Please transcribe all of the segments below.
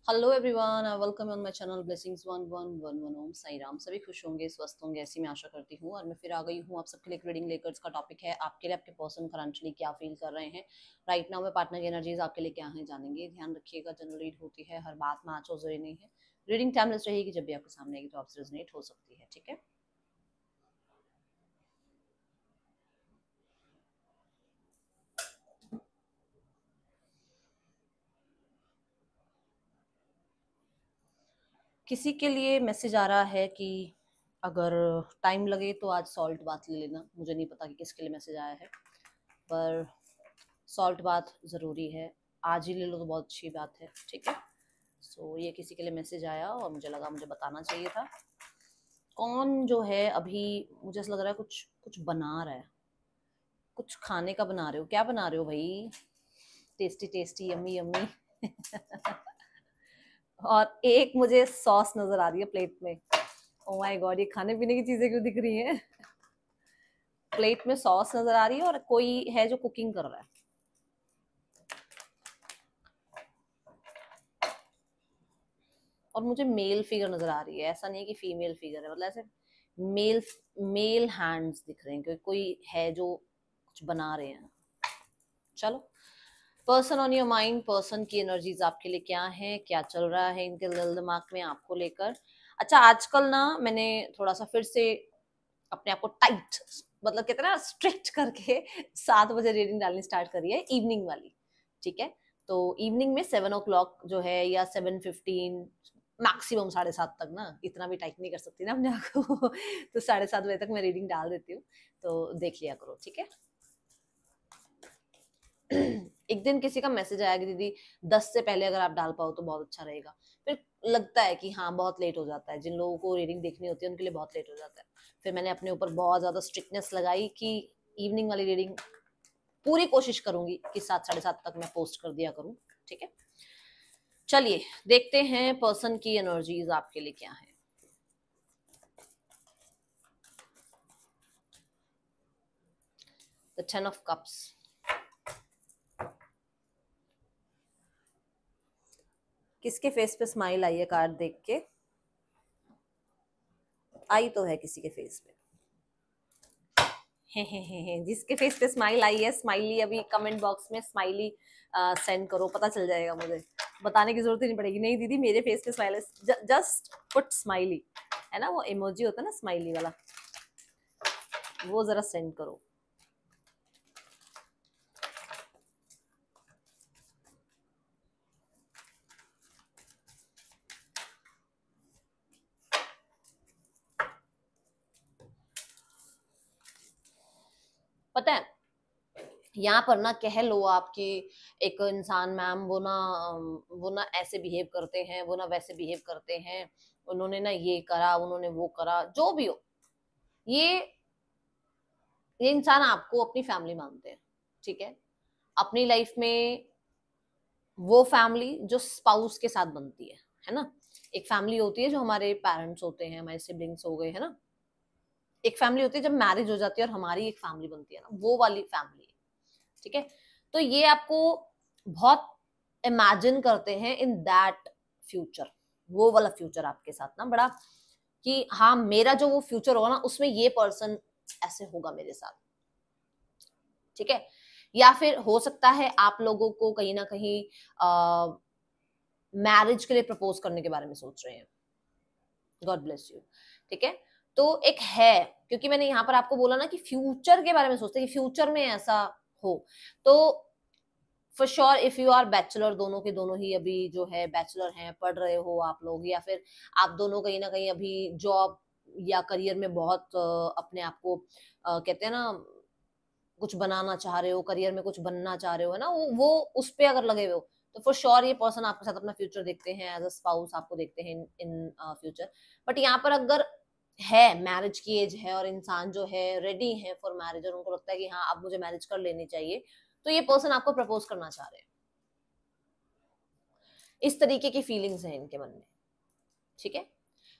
Hello everyone, welcome on my channel blessings 1111 ओम साई राम। सभी खुश होंगे, स्वस्थ होंगे, ऐसी मैं आशा करती हूँ। और मैं फिर आ गई हूँ आप सबके लिए एक रीडिंग लेकर। इसका टॉपिक है आपके लिए आपके पर्सन करंटली क्या फील कर रहे हैं राइट नाउ में। पार्टनर की एनर्जीज आपके लिए क्या है जानेंगे। ध्यान रखिएगा, जनरल रीड होती है, हर बात में आज और जरूरी नहीं है। रीडिंग टाइमलेस रहेगी, जब भी आपके सामने आएगी तो आपसे रेजोनेट हो सकती है। ठीक है, किसी के लिए मैसेज आ रहा है कि अगर टाइम लगे तो आज सॉल्ट बात ले लेना। मुझे नहीं पता कि किसके लिए मैसेज आया है, पर सॉल्ट बात ज़रूरी है। आज ही ले लो तो बहुत अच्छी बात है। ठीक है, ये किसी के लिए मैसेज आया और मुझे लगा मुझे बताना चाहिए था। कौन जो है अभी, मुझे ऐसा लग रहा है कुछ कुछ बना रहा है। कुछ खाने का बना रहे हो, क्या बना रहे हो भाई? Tasty tasty, yummy yummy. और एक मुझे सॉस नजर आ रही है प्लेट में। ओ माय गॉड, ये खाने पीने की चीजें क्यों दिख रही हैं? प्लेट में सॉस नजर आ रही है और कोई है जो कुकिंग कर रहा है। और मुझे मेल फिगर नजर आ रही है, ऐसा नहीं है कि फीमेल फिगर है, मतलब ऐसे मेल मेल हैंड्स दिख रहे हैं, क्योंकि कोई है जो कुछ बना रहे हैं। चलो, person on your mind, person की एनर्जीज आपके लिए क्या है, क्या चल रहा है इनके दिल दिमाग में आपको लेकर। अच्छा, आजकल ना मैंने थोड़ा सा फिर से अपने आप को टाइट, मतलब कहते हैं ना स्ट्रिक्ट करके 7 बजे रीडिंग डालनी स्टार्ट करी है, इवनिंग वाली। ठीक है, तो इवनिंग में 7 o'clock जो है, या 7:15, मैक्सिमम 7:30 तक ना, इतना भी टाइट नहीं कर सकती ना अपने आप को। तो 7:30 बजे तक मैं रीडिंग डाल देती हूँ, तो देख लिया करो। ठीक है। एक दिन किसी का मैसेज आया कि दीदी 10 से पहले अगर आप डाल पाओ तो बहुत अच्छा रहेगा। फिर लगता है कि हाँ, बहुत लेट हो जाता है, जिन लोगों को रीडिंग देखनी होती है उनके लिए बहुत लेट हो जाता है। फिर मैंने अपने ऊपर बहुत ज्यादा स्ट्रिक्टनेस लगाई कि इवनिंग वाली रीडिंग पूरी कोशिश करूंगी कि 7 साढ़े 7 तक मैं पोस्ट कर दिया करूं। ठीक है, चलिए देखते हैं पर्सन की एनर्जीज आपके लिए क्या है। The 10 of Cups। किसके फेस पे स्माइल आई है कार्ड देख के? आई तो है किसी के फेस पे। जिसके फेस पे स्माइल आई है, स्माइली अभी कमेंट बॉक्स में स्माइली सेंड करो, पता चल जाएगा मुझे। बताने की जरूरत ही नहीं पड़ेगी, नहीं दीदी मेरे फेस पे स्माइल है, जस्ट पुट स्माइली, है ना वो इमोजी होता है ना स्माइली वाला, वो जरा सेंड करो। पता है, यहाँ पर ना कह लो आपकी एक इंसान मैम, वो ना ऐसे बिहेव करते हैं, वो ना वैसे बिहेव करते हैं, उन्होंने ना ये करा, उन्होंने वो करा, जो भी हो, ये ये इंसान आपको अपनी फैमिली मानते हैं। ठीक है, अपनी लाइफ में वो फैमिली जो स्पाउस के साथ बनती है ना। एक फैमिली होती है जो हमारे पेरेंट्स होते हैं, हमारे सिबलिंग्स हो गए, है ना। एक फैमिली होती है जब मैरिज हो जाती है और हमारी एक फैमिली बनती है ना, वो वाली फैमिली। ठीक है, तो ये आपको बहुत इमेजिन करते हैं इन दैट फ्यूचर, वो वाला फ्यूचर आपके साथ ना बड़ा, कि हाँ मेरा जो वो फ्यूचर होगा ना, उसमें ये पर्सन ऐसे होगा मेरे साथ। ठीक है, या फिर हो सकता है आप लोगों को कहीं ना कहीं मैरिज के लिए प्रपोज करने के बारे में सोच रहे हैं। God bless you. ठीक है, तो एक है, क्योंकि मैंने यहाँ पर आपको बोला ना कि फ्यूचर के बारे में सोचते हैं कि फ्यूचर में ऐसा हो। तो for sure if you are bachelor, दोनों के दोनों ही अभी जो है बैचलर हैं, पढ़ रहे हो आप लोग, या फिर आप दोनों कहीं ना कहीं अभी जॉब या करियर में बहुत अपने आप को कहते हैं ना, कुछ बनाना चाह रहे हो, करियर में कुछ बनना चाह रहे हो, है ना, वो उस पे अगर लगे हुए हो, तो फॉर श्योर ये पर्सन आपके साथ अपना फ्यूचर देखते हैं, एज अ स्पाउस आपको देखते हैं इन फ्यूचर। बट यहाँ पर अगर है, मैरिज की एज है और इंसान जो है रेडी है फॉर मैरिज, और उनको लगता है कि हाँ अब मुझे मैरिज कर लेनी चाहिए, तो ये पर्सन आपको प्रपोज करना चाह रहे हैं। इस तरीके की फीलिंग्स हैं इनके मन में। ठीक है,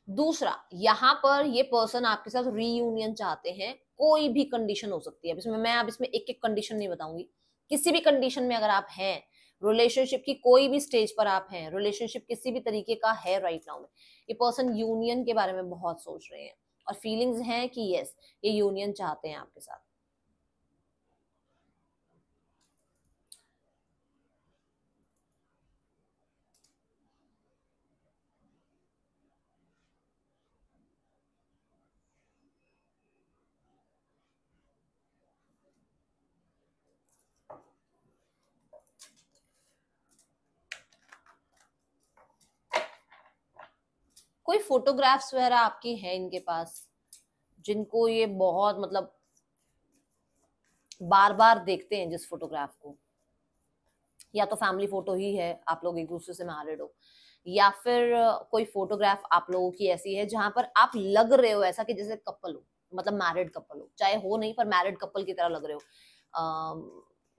दूसरा, यहाँ पर ये पर्सन आपके साथ रीयूनियन चाहते हैं। कोई भी कंडीशन हो सकती है, अब इसमें मैं अब इसमें एक एक कंडीशन नहीं बताऊंगी, किसी भी कंडीशन में अगर आप हैं, रिलेशनशिप की कोई भी स्टेज पर आप हैं, रिलेशनशिप किसी भी तरीके का है राइट नाउ में, ये पर्सन यूनियन के बारे में बहुत सोच रहे हैं और फीलिंग्स हैं कि यस ये यूनियन चाहते हैं आपके साथ। कोई फोटोग्राफ्स वगैरह आपकी है इनके पास, जिनको ये बहुत मतलब बार बार देखते हैं जिस फोटोग्राफ को, या तो फैमिली फोटो ही है, आप लोग एक दूसरे से मैरिड हो, या फिर कोई फोटोग्राफ आप लोगों की ऐसी है जहां पर आप लग रहे हो ऐसा कि जैसे कपल हो, मतलब मैरिड कपल हो, चाहे हो नहीं पर मैरिड कपल की तरह लग रहे हो।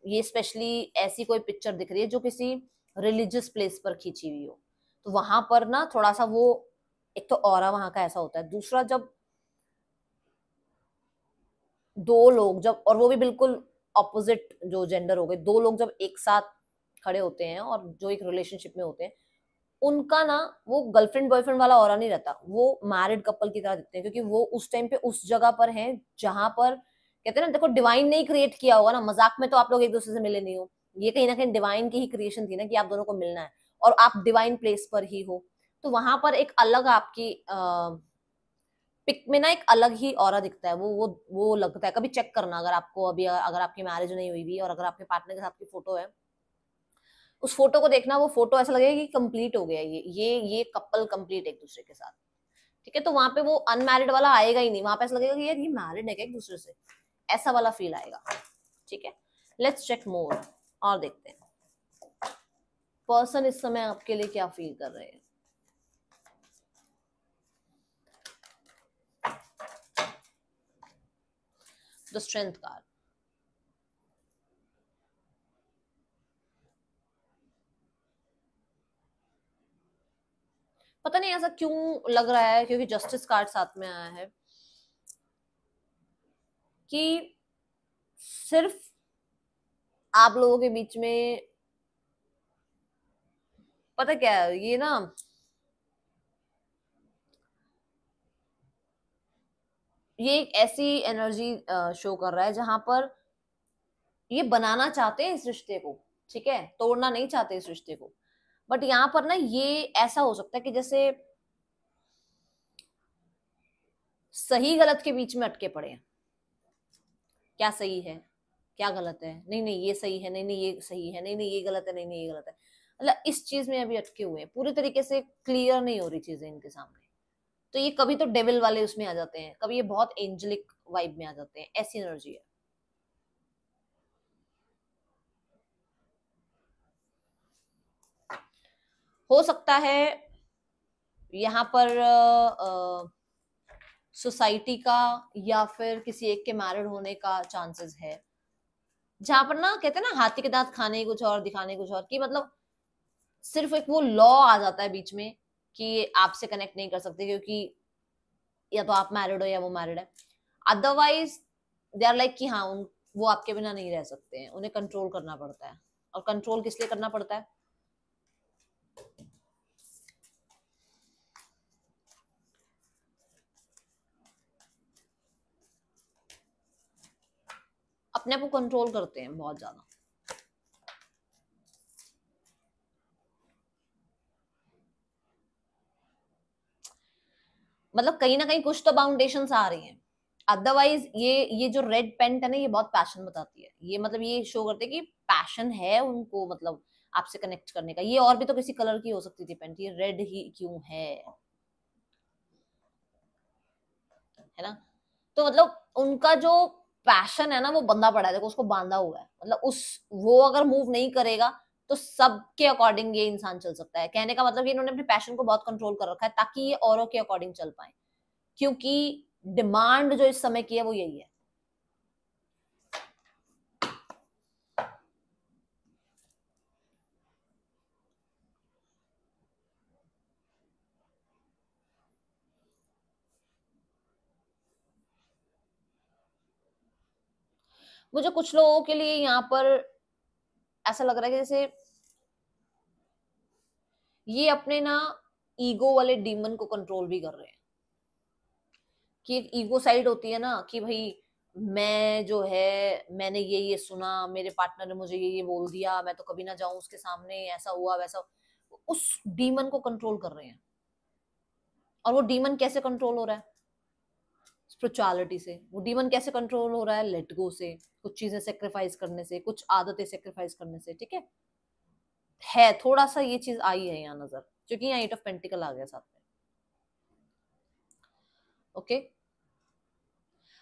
ये स्पेशली ऐसी कोई पिक्चर दिख रही है जो किसी रिलीजियस प्लेस पर खींची हुई हो, तो वहां पर ना थोड़ा सा वो, एक तो ऑरा वहां का ऐसा होता है, दूसरा जब दो लोग जब, और वो भी बिल्कुल ऑपोजिट जो जेंडर हो गए, दो लोग जब एक साथ खड़े होते हैं और जो एक रिलेशनशिप में होते हैं, उनका ना वो गर्लफ्रेंड बॉयफ्रेंड वाला ऑरा नहीं रहता, वो मैरिड कपल की तरह दिखते हैं, क्योंकि वो उस टाइम पे उस जगह पर हैं जहां पर कहते हैं ना, देखो डिवाइन ने ही क्रिएट किया होगा ना, मजाक में तो आप लोग एक दूसरे से मिले नहीं हो, ये कहीं ना कहीं डिवाइन की ही क्रिएशन थी ना कि आप दोनों को मिलना है, और आप डिवाइन प्लेस पर ही हो, तो वहां पर एक अलग आपकी पिक में ना एक अलग ही ऑरा दिखता है, वो लगता है, कभी चेक करना अगर आपको अभी अगर आपकी मैरिज नहीं हुई भी और अगर आपके पार्टनर के साथ की फोटो है, उस फोटो को देखना, वो फोटो ऐसा लगेगा कि कंप्लीट हो गया, ये कपल कंप्लीट एक दूसरे के साथ, ठीक है, तो वहां पे वो अनमैरिड वाला आएगा ही नहीं, वहां पे ऐसा लगेगा कि यार ये मैरिड है क्या एक दूसरे से, ऐसा वाला फील आएगा, ठीक है। लेट्स चेक मोर, और देखते हैं पर्सन इस समय आपके लिए क्या फील कर रहे हैं। द स्ट्रेंथ कार्ड, पता नहीं ऐसा क्यों लग रहा है, क्योंकि जस्टिस कार्ड साथ में आया है कि सिर्फ आप लोगों के बीच में, पता क्या है ये ना, ये एक ऐसी एनर्जी शो कर रहा है जहां पर ये बनाना चाहते हैं इस रिश्ते को, ठीक है, तोड़ना नहीं चाहते इस रिश्ते को, बट यहाँ पर ना ये ऐसा हो सकता है कि जैसे सही गलत के बीच में अटके पड़े हैं, क्या सही है क्या गलत है, नहीं नहीं ये सही है, नहीं नहीं ये सही है, नहीं नहीं ये गलत है, नहीं नहीं ये गलत है, मतलब इस चीज में अभी अटके हुए हैं, पूरी तरीके से क्लियर नहीं हो रही चीजें इनके सामने, तो ये कभी तो डेविल वाले उसमें आ जाते हैं, कभी ये बहुत एंजलिक वाइब में आ जाते हैं, ऐसी एनर्जी है। हो सकता है यहाँ पर सोसाइटी का या फिर किसी एक के मैरिड होने का चांसेस है, जहां पर ना कहते हैं ना हाथी के दांत खाने कुछ और दिखाने कुछ और, की मतलब सिर्फ एक वो लॉ आ जाता है बीच में कि आपसे कनेक्ट नहीं कर सकते, क्योंकि या तो आप मैरिड हो या वो मैरिड है, अदरवाइज दे आर लाइक कि हाँ वो आपके बिना नहीं रह सकते हैं, उन्हें कंट्रोल करना पड़ता है, और कंट्रोल किस लिए करना पड़ता है, अपने आप को कंट्रोल करते हैं बहुत ज्यादा, मतलब कहीं ना कहीं कुछ तो बाउंडेशन आ रही हैं, अदरवाइज ये जो रेड पेंट है ना, ये बहुत पैशन बताती है, ये मतलब ये शो करते हैं कि पैशन है उनको, मतलब आपसे कनेक्ट करने का, ये और भी तो किसी कलर की हो सकती थी पेंट, ये रेड ही क्यों है ना, तो मतलब उनका जो पैशन है ना वो बंधा पड़ा है, देखो उसको बांधा हुआ है, मतलब उस वो अगर मूव नहीं करेगा तो सबके अकॉर्डिंग ये इंसान चल सकता है, कहने का मतलब कि इन्होंने अपने पैशन को बहुत कंट्रोल कर रखा है ताकि ये औरों के अकॉर्डिंग चल पाए, क्योंकि डिमांड जो इस समय की है वो यही है। मुझे कुछ लोगों के लिए यहाँ पर ऐसा लग रहा है कि जैसे ये अपने ना ईगो वाले डीमन को कंट्रोल भी कर रहे हैं, कि एक ईगो साइड होती है ना कि भाई मैं जो है, मैंने ये सुना, मेरे पार्टनर ने मुझे ये बोल दिया, मैं तो कभी ना जाऊं उसके सामने, ऐसा हुआ वैसा। उस डीमन को कंट्रोल कर रहे हैं। और वो डीमन कैसे कंट्रोल हो रहा है? स्पिरिचुअलिटी से। वो डीमन कैसे कंट्रोल हो रहा है? लेट गो से, कुछ चीजें सेक्रीफाइस करने से, कुछ आदतें सेक्रीफाइस करने से। ठीक है थोड़ा सा ये चीज आई है यहाँ नजर, क्योंकि यहाँ 8 ऑफ पेंटिकल आ गया साथ में। ओके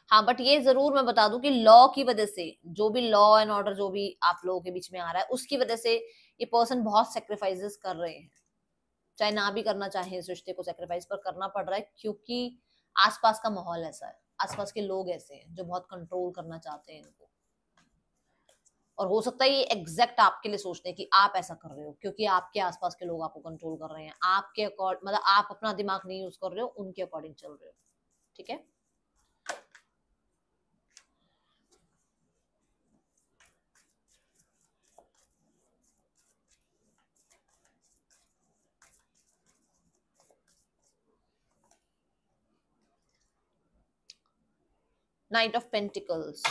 हाँ, बट ये जरूर मैं बता दूं कि लॉ की वजह से, जो भी लॉ एंड ऑर्डर जो भी आप लोगों के बीच में आ रहा है, उसकी वजह से ये पर्सन बहुत सेक्रीफाइसेस कर रहे हैं। चाहे ना भी करना चाहे इस रिश्ते को सेक्रीफाइस, पर करना पड़ रहा है, क्योंकि आसपास का माहौल ऐसा है, आसपास के लोग ऐसे हैं जो बहुत कंट्रोल करना चाहते हैं इनको। और हो सकता है ये एग्जैक्ट आपके लिए सोचते हैं कि आप ऐसा कर रहे हो क्योंकि आपके आसपास के लोग आपको कंट्रोल कर रहे हैं, आपके अकॉर्डिंग, मतलब आप अपना दिमाग नहीं यूज कर रहे हो, उनके अकॉर्डिंग चल रहे हो। ठीक है, 9 ऑफ पेंटिकल्स।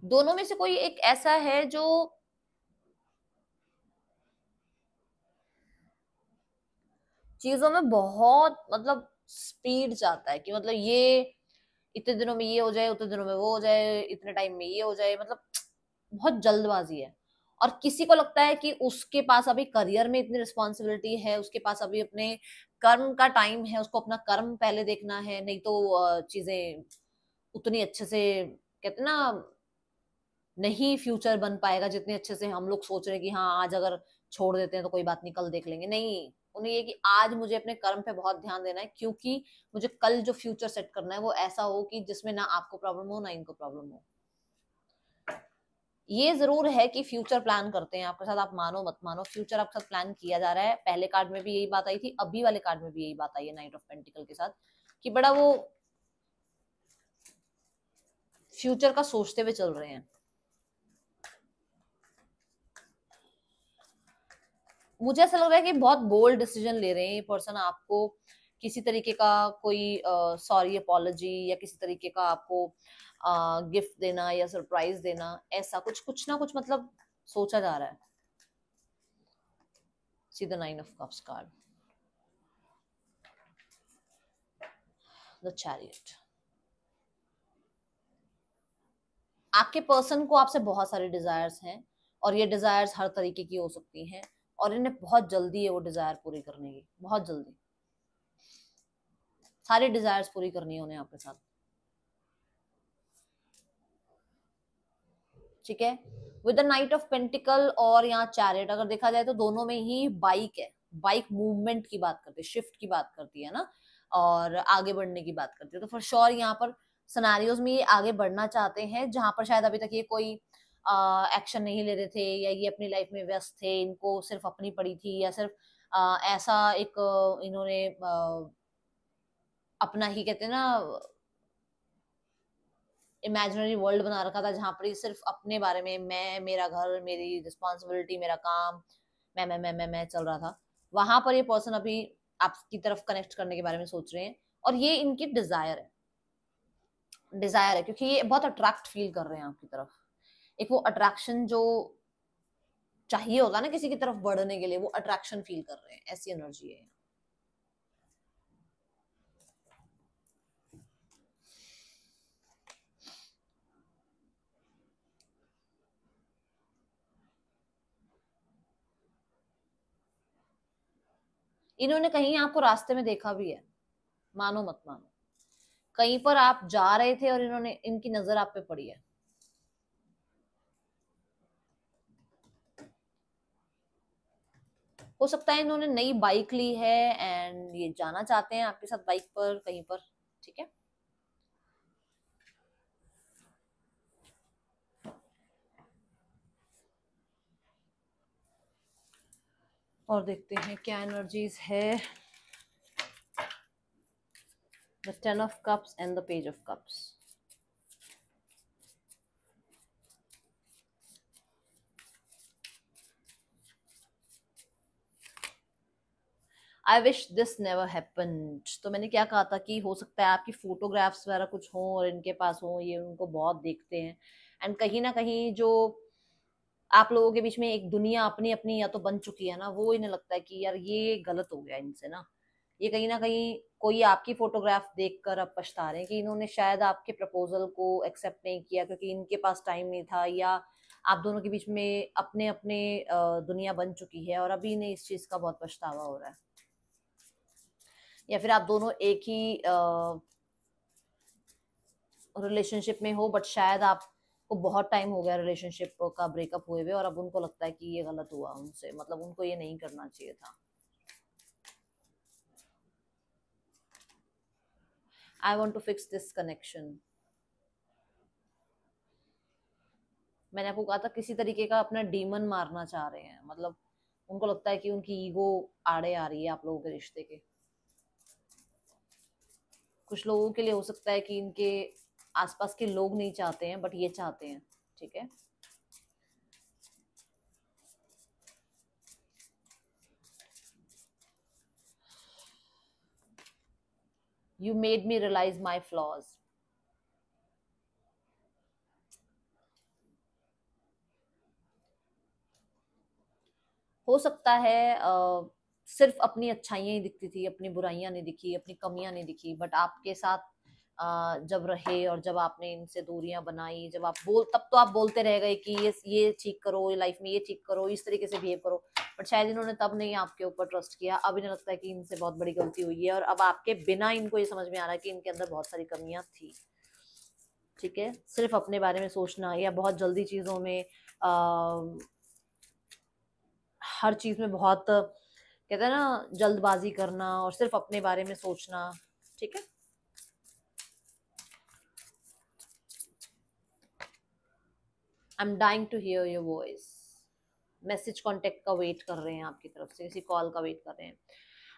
दोनों में से कोई एक ऐसा है जो चीजों में बहुत मतलब स्पीड चाहता है, कि मतलब ये इतने दिनों में ये हो जाए, उतने दिनों में वो हो जाए, इतने टाइम में ये हो जाए, मतलब बहुत जल्दबाजी है। और किसी को लगता है कि उसके पास अभी करियर में इतनी रिस्पॉन्सिबिलिटी है, उसके पास अभी अपने कर्म का टाइम है, उसको अपना कर्म पहले देखना है, नहीं तो चीजें उतनी अच्छे से, कहते हैं ना, नहीं फ्यूचर बन पाएगा जितने अच्छे से हम लोग सोच रहे हैं कि हाँ आज अगर छोड़ देते हैं तो कोई बात नहीं, कल देख लेंगे। नहीं, उन्हें ये कि आज मुझे अपने कर्म पे बहुत ध्यान देना है, क्योंकि मुझे कल जो फ्यूचर सेट करना है वो ऐसा हो कि जिसमें ना आपको प्रॉब्लम हो ना इनको प्रॉब्लम हो। ये जरूर है कि फ्यूचर प्लान करते हैं आपके साथ, आप मानो मत मानो, फ्यूचर आपके साथ प्लान किया जा रहा है। पहले कार्ड में भी यही बात आई थी, अभी वाले कार्ड में भी यही बात आई है नाइट ऑफ पेंटिकल के साथ, कि बड़ा वो फ्यूचर का सोचते हुए चल रहे हैं। मुझे ऐसा लग रहा है कि बहुत बोल्ड डिसीजन ले रहे हैं ये पर्सन, आपको किसी तरीके का कोई सॉरी अपॉलॉजी या किसी तरीके का आपको गिफ्ट देना या सरप्राइज देना, ऐसा कुछ कुछ ना कुछ मतलब सोचा जा रहा है। See the 9 of cups card, the chariot. आपके पर्सन को आपसे बहुत सारे डिजायर्स हैं, और ये डिजायर्स हर तरीके की हो सकती हैं, और इन्हें बहुत जल्दी है वो डिजायर पूरी करने की, बहुत जल्दी सारी डिजायर्स पूरी करनी है उन्हें आपके साथ। ठीक है, with the night of pentacle और यहाँ चैरियट, अगर देखा जाए तो दोनों में ही बाइक है, बाइक मूवमेंट की बात करती है, शिफ्ट की बात करती है ना, और आगे बढ़ने की बात करती है। तो फॉर श्योर यहाँ पर सिनेरियोज में ये आगे बढ़ना चाहते हैं, जहां पर शायद अभी तक ये कोई एक्शन नहीं ले रहे थे, या ये अपनी लाइफ में व्यस्त थे, इनको सिर्फ अपनी पड़ी थी, या सिर्फ ऐसा एक इन्होंने अपना ही, कहते हैं ना, इमेजिनरी वर्ल्ड बना रखा था, जहां पर ये सिर्फ अपने बारे में, मैं, मेरा घर, मेरी रिस्पॉन्सिबिलिटी, मेरा काम, मैं चल रहा था। वहां पर ये पर्सन अभी आपकी तरफ कनेक्ट करने के बारे में सोच रहे हैं, और ये इनकी डिजायर है, डिजायर है, क्योंकि ये बहुत अट्रैक्ट फील कर रहे हैं आपकी तरफ। एक वो अट्रैक्शन जो चाहिए होता है ना किसी की तरफ बढ़ने के लिए, वो अट्रैक्शन फील कर रहे हैं, ऐसी एनर्जी है। इन्होंने कहीं आपको रास्ते में देखा भी है, मानो मत मानो, कहीं पर आप जा रहे थे और इन्होंने, इनकी नजर आप पे पड़ी है। हो सकता है इन्होंने नई बाइक ली है एंड ये जाना चाहते हैं आपके साथ बाइक पर कहीं पर। ठीक है, और देखते हैं क्या एनर्जीज है। The 10 of cups and the page of cups. I wish this never happened. तो मैंने क्या कहा था कि हो सकता है आपकी फोटोग्राफ्स वगैरह कुछ हों और इनके पास हों, ये उनको बहुत देखते हैं, एंड कहीं ना कहीं जो आप लोगों के बीच में एक दुनिया अपनी अपनी या तो बन चुकी है ना, वो इन्हें लगता है कि यार ये गलत हो गया इनसे ना। ये कहीं ना कहीं कोई आपकी फोटोग्राफ देखकर अब पछता रहे हैं कि इन्होंने शायद आपके प्रपोजल को एक्सेप्ट नहीं किया क्योंकि इनके पास टाइम नहीं था, या आप दोनों के बीच में अपने अपने दुनिया बन चुकी है और अभी इन्हें इस चीज का बहुत पछतावा हो रहा है। या फिर आप दोनों एक ही रिलेशनशिप में हो, बट शायद आपको बहुत टाइम हो गया रिलेशनशिप का ब्रेकअप हुए हुए, और अब उनको लगता है कि ये गलत हुआ उनसे, मतलब उनको ये नहीं करना चाहिए था। I want to fix this connection. मैंने आपको कहा था किसी तरीके का अपना डीमन मारना चाह रहे हैं, मतलब उनको लगता है कि उनकी ईगो आड़े आ रही है आप लोगों के रिश्ते के। कुछ लोगों के लिए हो सकता है कि इनके आसपास के लोग नहीं चाहते हैं, बट ये चाहते हैं, ठीक है। You made me realise my flaws. हो सकता है सिर्फ अपनी अच्छाइयां ही दिखती थी, अपनी बुराइयां नहीं दिखी, अपनी कमियां नहीं दिखी, बट आपके साथ जब रहे और जब आपने इनसे दूरियां बनाई, जब आप तब तो आप बोलते रह गए कि ये ठीक करो, ये लाइफ में ये ठीक करो, इस तरीके से बिहेव करो, बट शायद इन्होंने तब नहीं आपके ऊपर ट्रस्ट किया। अब इन्हें लगता है कि इनसे बहुत बड़ी गलती हुई है, और अब आपके बिना इनको ये समझ में आ रहा है कि इनके अंदर बहुत सारी कमियां थी, ठीक है। सिर्फ अपने बारे में सोचना या बहुत जल्दी चीजों में हर चीज में बहुत कहते हैं ना जल्दबाजी करना और सिर्फ अपने बारे में सोचना, ठीक है। I am dying to hear your voice. Message contact का वेट कर रहे हैं आपकी तरफ से, किसी कॉल का वेट कर रहे हैं।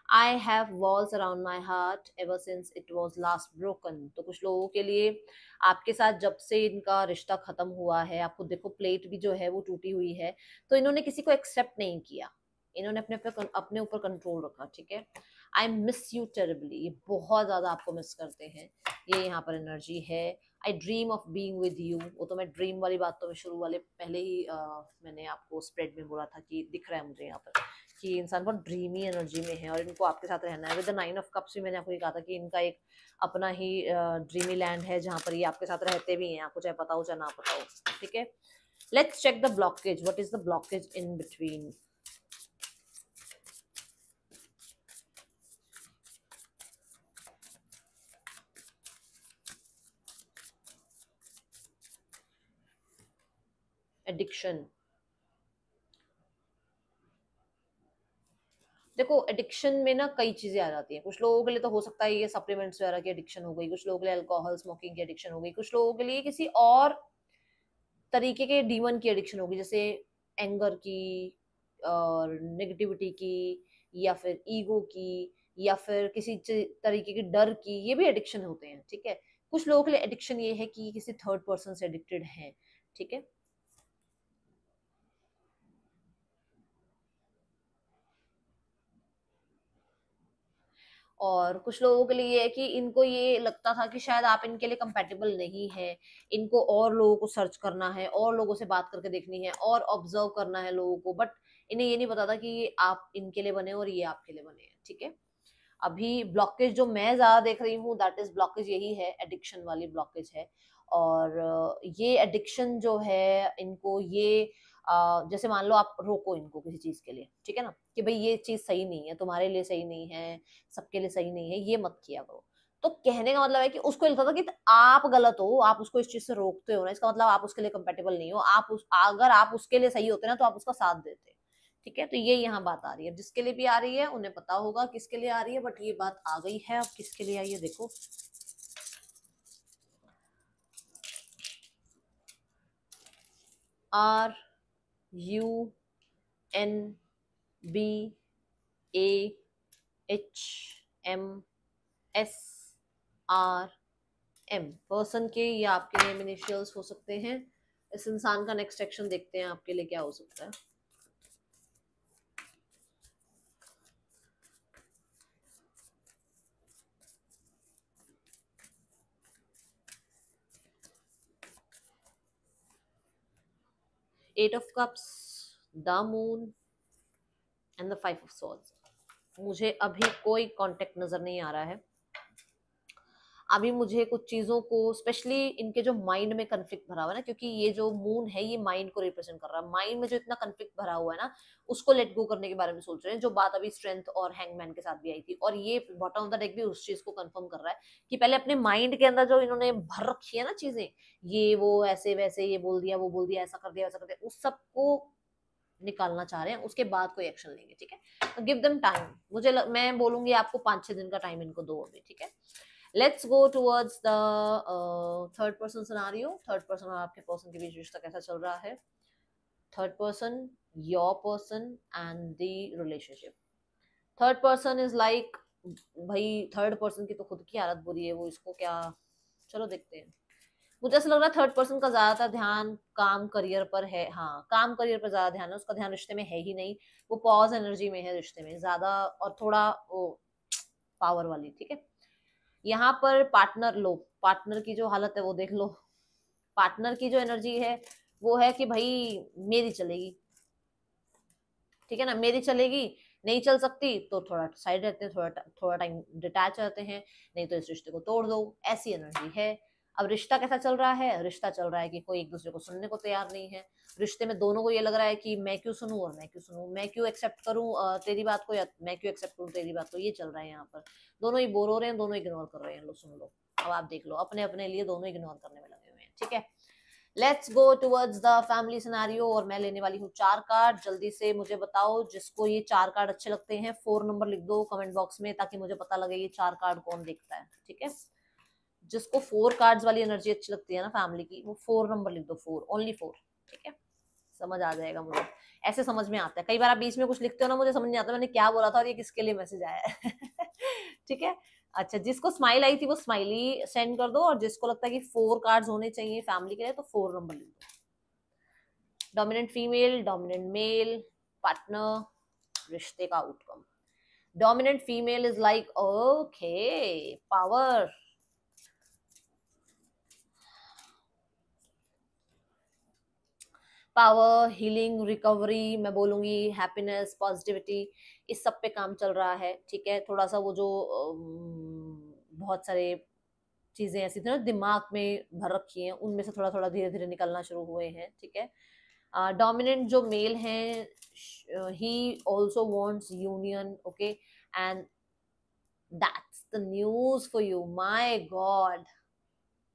I have walls around my heart ever since it was last broken. तो कुछ लोगों के लिए आपके साथ जब से इनका रिश्ता खत्म हुआ है, आपको देखो प्लेट भी जो है वो टूटी हुई है, तो इन्होंने किसी को एक्सेप्ट नहीं किया, इन्होंने अपने ऊपर कंट्रोल रखा, ठीक है। आई मिस यू टेरिबली, ये बहुत ज्यादा आपको मिस करते हैं, ये यहाँ पर एनर्जी है। आई dream of being with you, वो तो मैं ड्रीम वाली बात तो मैं शुरू वाले पहले ही मैंने आपको स्प्रेड में बोला था कि दिख रहा है मुझे यहाँ पर कि इंसान बहुत ड्रीमी एनर्जी में है और इनको आपके साथ रहना है। विद द 9 ऑफ कप्स भी मैंने आपको ये कहा था कि इनका एक अपना ही ड्रीमी लैंड है जहाँ पर ये आपके साथ रहते भी हैं, आपको चाहे पता हो चाहे ना पता हो, ठीक है। Let's check the blockage, what is the blockage in between. Addiction, देखो एडिक्शन में ना कई चीजें आ जाती हैं। कुछ लोगों के लिए तो हो सकता है ये सप्लीमेंट्स वगैरह की एडिक्शन हो गई, कुछ लोगों के लिए अल्कोहल स्मोकिंग की एडिक्शन हो गई, कुछ लोगों के लिए किसी और तरीके के डीमन की एडिक्शन होगी, जैसे एंगर की और नेगेटिविटी की, या फिर ईगो की, या फिर किसी तरीके के डर की, ये भी एडिक्शन होते हैं, ठीक है। कुछ लोगों के लिए एडिक्शन ये है कि किसी थर्ड पर्सन से एडिक्टेड है, ठीक है। और कुछ लोगों के लिए ये है कि इनको ये लगता था कि शायद आप इनके लिए कंपेटेबल नहीं है, इनको और लोगों को सर्च करना है, और लोगों से बात करके देखनी है, और ऑब्जर्व करना है लोगों को, बट इन्हें ये नहीं पता था कि ये आप इनके लिए बने और ये आपके लिए बने हैं, ठीक है। अभी ब्लॉकेज जो मैं ज्यादा देख रही हूँ दैट इज ब्लॉकेज यही है, एडिक्शन वाली ब्लॉकेज है। और ये एडिक्शन जो है इनको ये जैसे मान लो आप रोको इनको किसी चीज के लिए, ठीक है ना, कि भाई ये चीज सही नहीं है, तुम्हारे लिए सही नहीं है, सबके लिए सही नहीं है, ये मत किया करो। तो कहने का मतलब है कि उसको लगता था कि आप गलत हो, आप उसको इस चीज से रोकते हो ना, इसका मतलब आप उसके लिए कंपेटेबल नहीं हो, अगर आप उसके लिए सही होते ना तो आप उसका साथ देते, ठीक है। तो ये यहाँ बात आ रही है, जिसके लिए भी आ रही है उन्हें पता होगा किसके लिए आ रही है, बट ये बात आ गई है, अब किसके लिए आई है देखो। RUNBAHM पर्सन के या आपके नेम इनिशियल्स हो सकते हैं। इस इंसान का नेक्स्ट एक्शन देखते हैं आपके लिए क्या हो सकता है। Eight of cups, the moon and the five of swords. मुझे अभी कोई कांटेक्ट नजर नहीं आ रहा है। अभी मुझे कुछ चीजों को, स्पेशली इनके जो माइंड में कंफ्लिक्ट भरा हुआ है ना, क्योंकि ये जो मून है ये माइंड को रिप्रेजेंट कर रहा है, माइंड में जो इतना कंफ्लिक्ट भरा हुआ है ना, उसको लेट गो करने के बारे में सोच रहे हैं। जो बात अभी स्ट्रेंथ और हैंगमैन के साथ भी आई थी, और ये बॉटम ऑफ द डेक भी उस चीज को कंफर्म कर रहा है कि पहले अपने माइंड के अंदर जो इन्होंने भर रखी है ना चीजें, ये वो ऐसे वैसे, ये बोल दिया वो बोल दिया, ऐसा कर दिया वैसा कर दिया, उस सबको निकालना चाह रहे हैं, उसके बाद कोई एक्शन लेंगे। ठीक है, गिव देम टाइम। मैं बोलूंगी आपको 5-6 दिन का टाइम इनको दो अभी। ठीक है, let's go towards the third person scenario. Third person और आपके पर्सन के बीच रिश्ता कैसा चल रहा है? Third person, your person and the relationship. Third person is like, भाई थर्ड पर्सन की तो खुद की हालत बुरी है, वो इसको क्या, चलो देखते हैं। मुझे ऐसा लग रहा है थर्ड पर्सन का ज्यादातर ध्यान काम करियर पर है। हाँ, काम करियर पर ज्यादा ध्यान है, उसका ध्यान रिश्ते में है ही नहीं। वो पॉज एनर्जी में है रिश्ते में ज्यादा, और थोड़ा वो पावर वाली। ठीक है, यहाँ पर पार्टनर लो, पार्टनर की जो हालत है वो देख लो। पार्टनर की जो एनर्जी है वो है कि भाई मेरी चलेगी। ठीक है ना, मेरी चलेगी, नहीं चल सकती तो थोड़ा साइड रहते हैं, थोड़ा टाइम डिटैच रहते हैं, नहीं तो इस रिश्ते को तोड़ दो, ऐसी एनर्जी है। अब रिश्ता कैसा चल रहा है? रिश्ता चल रहा है कि कोई एक दूसरे को सुनने को तैयार नहीं है। रिश्ते में दोनों को ये लग रहा है कि मैं क्यों सुनूं और मैं क्यों सुनूं, मैं क्यों एक्सेप्ट करूं तेरी बात को, या मैं क्यों एक्सेप्ट करूं तेरी बात को। ये चल रहा है यहाँ पर। दोनों ही बोर हो रहे हैं, दोनों इग्नोर कर रहे हैं। लो सुन लो, अब आप देख लो, अपने अपने लिए दोनों इग्नोर करने में लगे हुए हैं। ठीक है, let's go towards the family scenario, और मैं लेने वाली हूँ 4 कार्ड। जल्दी से मुझे बताओ जिसको ये 4 कार्ड अच्छे लगते हैं, 4 नंबर लिख दो कमेंट बॉक्स में, ताकि मुझे पता लगे ये 4 कार्ड कौन देखता है। ठीक है, जिसको 4 कार्ड्स वाली एनर्जी अच्छी लगती है ना फैमिली की, वो 4 नंबर लिख दो, 4, ओनली 4। ठीक है, समझ आ जाएगा मुझे, ऐसे समझ में आता है। कई बार आप बीच में कुछ लिखते हो ना, मुझे समझ नहीं आता मैंने क्या बोला था और ये किसके लिए मैसेज आया है। ठीक है, अच्छा, जिसको स्माइल आई थी वो स्माइली सेंड कर दो, और जिसको लगता है कि 4 कार्ड्स होने चाहिए फैमिली के लिए तो 4 नंबर लिख दो। Dominant female, dominant mail, partner, रिश्ते का outcome. Dominant female is like okay, power, power, healing, recovery, मैं बोलूंगी हैप्पीनेस, पॉजिटिविटी, इस सब पे काम चल रहा है। ठीक है, थोड़ा सा वो जो बहुत सारे चीजें ऐसी थी ना दिमाग में भर रखी हैं, उनमें से थोड़ा थोड़ा धीरे धीरे निकलना शुरू हुए हैं। ठीक है, डोमिनेंट जो मेल हैं, he also wants union. Okay, and that's the news for you, my God,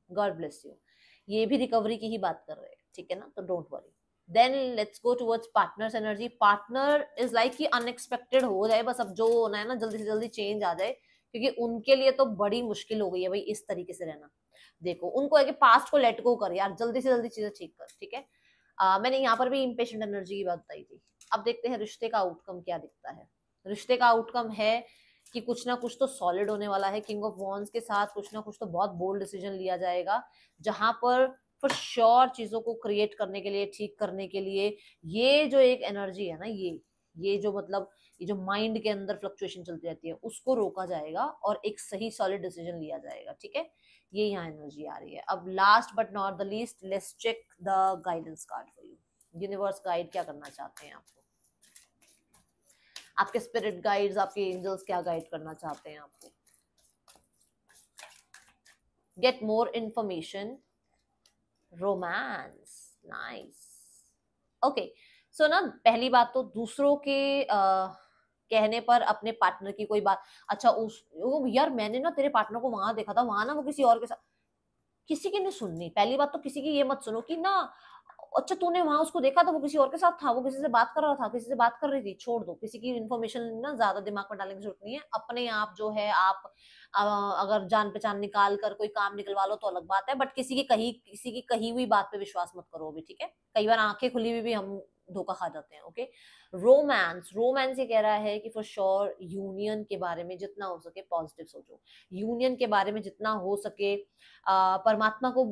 God bless you. ये भी रिकवरी की ही बात कर रहे हैं। ठीक है ना, तो don't worry. Then let's go towards partners energy. Partner is like कि अनएक्सपेक्टेड हो जाए, बस अब जो होना है ना जल्दी से जल्दी चेंज आ जाए, क्योंकि उनके लिए तो बड़ी मुश्किल हो गई है भाई इस तरीके से रहना। देखो, उनको है कि पास्ट को लेट गो कर यार, जल्दी से जल्दी चीजें ठीक कर। ठीक है, मैंने यहाँ पर भी इम्पेशेंट एनर्जी की बात बताई थी। अब देखते हैं रिश्ते का आउटकम क्या दिखता है। रिश्ते का आउटकम है कि कुछ ना कुछ तो सॉलिड होने वाला है। किंग ऑफ वॉन्स के साथ कुछ ना कुछ तो बहुत बोल्ड डिसीजन लिया जाएगा, जहां पर फॉर श्योर चीजों को क्रिएट करने के लिए, ठीक करने के लिए, ये जो एक एनर्जी है ना, ये जो मतलब ये जो माइंड के अंदर फ्लक्चुएशन चलती रहती है, उसको रोका जाएगा और एक सही सॉलिड डिसीजन लिया जाएगा। ठीक है, ये यहाँ एनर्जी आ रही है। अब last but not the least, let's check the guidance card for you. Universe guide क्या करना चाहते हैं आपको, आपके स्पिरिट गाइड्स, आपके एंजल्स क्या गाइड करना चाहते हैं आपको। Get more information, romance, nice. Okay, so ना पहली बात तो दूसरों के कहने पर अपने पार्टनर की कोई बात, अच्छा यार मैंने ना तेरे पार्टनर को वहां देखा था, वहां ना वो किसी और के साथ, किसी की नहीं सुननी। पहली बात तो किसी की ये मत सुनो कि ना अच्छा तूने वहां उसको देखा था, वो किसी और के साथ था, वो किसी से बात कर रहा था, किसी से बात कर रही थी। छोड़ दो, किसी की इन्फॉर्मेशन ना ज्यादा दिमाग में डालने की जरूरत नहीं है। अपने आप जो है आप अगर जान पहचान निकाल कर कोई काम निकलवा लो तो अलग बात है, बट किसी की कही हुई बात पे विश्वास मत करो अभी। ठीक है, कई बार आंखें खुली हुई भी हम धोखा खा जाते हैं। ओके, रोमांस ये कह रहा है कि फॉर श्योर यूनियन के बारे में जितना हो सके पॉजिटिव सोचो। यूनियन के बारे में जितना हो सके परमात्मा को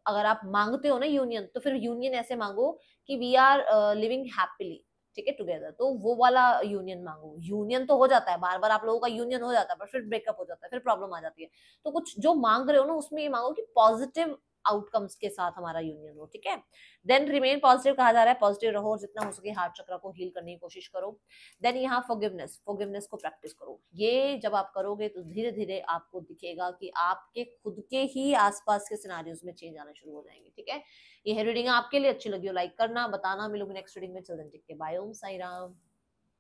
अगर आप मांगते हो ना यूनियन, तो फिर यूनियन ऐसे मांगो कि वी आर लिविंग हैप्पीली, ठीक है, टुगेदर, तो वो वाला यूनियन मांगो। यूनियन तो हो जाता है, बार बार आप लोगों का यूनियन हो जाता है, पर फिर ब्रेकअप हो जाता है, फिर प्रॉब्लम आ जाती है। तो कुछ जो मांग रहे हो ना उसमें ये मांगो कि पॉजिटिव आउटकम्स के साथ हमारा यूनियन हो, ठीक है। देन रिमेन पॉजिटिव कहा जा रहा है, पॉजिटिव रहो और जितना हो सके हार्ट चक्र को हील करने की कोशिश करो। देन यहाँ फॉरगिवनेस को प्रैक्टिस करो। ये जब आप करोगे तो धीरे धीरे आपको दिखेगा कि आपके खुद के ही आसपास के सिनारियोज में चेंज आना शुरू हो जाएंगे, ठीक है। ये रीडिंग आपके लिए अच्छी लगी हो लाइक करना, बताना। मिलूंगी नेक्स्ट रीडिंग में, चल टेक के बाय। ओम साई राम।